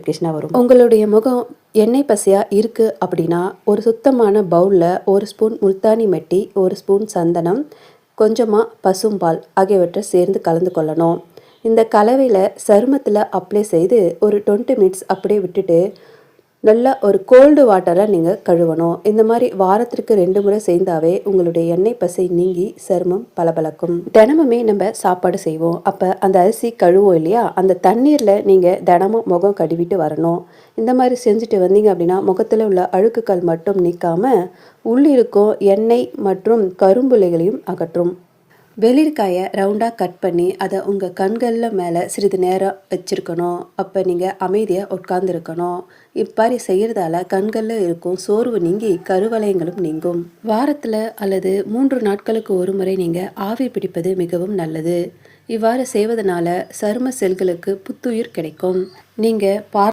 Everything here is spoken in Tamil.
நோட்டிஃபிகேஷனாக வரும். உங்களுடைய முகம் எண்ணெய் பசையாக இருக்குது அப்படின்னா ஒரு சுத்தமான பவுலில் 1 ஸ்பூன் முல்தானி மெட்டி, 1 ஸ்பூன் சந்தனம், கொஞ்சமாக பசும்பால் ஆகியவற்றை சேர்ந்து கலந்து கொள்ளணும். இந்த கலவையில் சருமத்தில் அப்ளை செய்து ஒரு 20 மினிட்ஸ் அப்படியே விட்டுட்டு நல்லா ஒரு கோல்டு வாட்டரில் நீங்கள் கழுவணும். இந்த மாதிரி வாரத்திற்கு 2 முறை செய்தாவே உங்களுடைய எண்ணெய் பசை நீங்கி சருமம் பளபளக்கும். தினமுமே நம்ம சாப்பாடு செய்வோம். அப்போ அந்த அரிசி கழுவோம் இல்லையா, அந்த தண்ணீரில் நீங்கள் தினமும் முகம் கழுவிட்டு வரணும். இந்த மாதிரி செஞ்சுட்டு வந்தீங்க அப்படின்னா முகத்தில் உள்ள அழுக்குகள் மட்டும் நீக்காமல் உள்ளிருக்கும் எண்ணெய் மற்றும் கரும்புள்ளிகளையும் அகற்றும். வெளிர்காயை ரவுண்டாக கட் பண்ணி அதை உங்கள் கண்களில் மேலே சிறிது நேரம் வச்சுருக்கணும். அப்போ நீங்கள் அமைதியாக உட்கார்ந்துருக்கணும். இப்பாரி செய்கிறதால கண்களில் இருக்கும் சோர்வு நீங்கி கருவளையங்களும் நீங்கும். வாரத்தில் அல்லது 3 நாட்களுக்கு ஒரு முறை நீங்கள் ஆவி பிடிப்பது மிகவும் நல்லது. இவ்வாறு செய்வதனால சரும செல்களுக்கு புத்துயிர் கிடைக்கும். நீங்கள்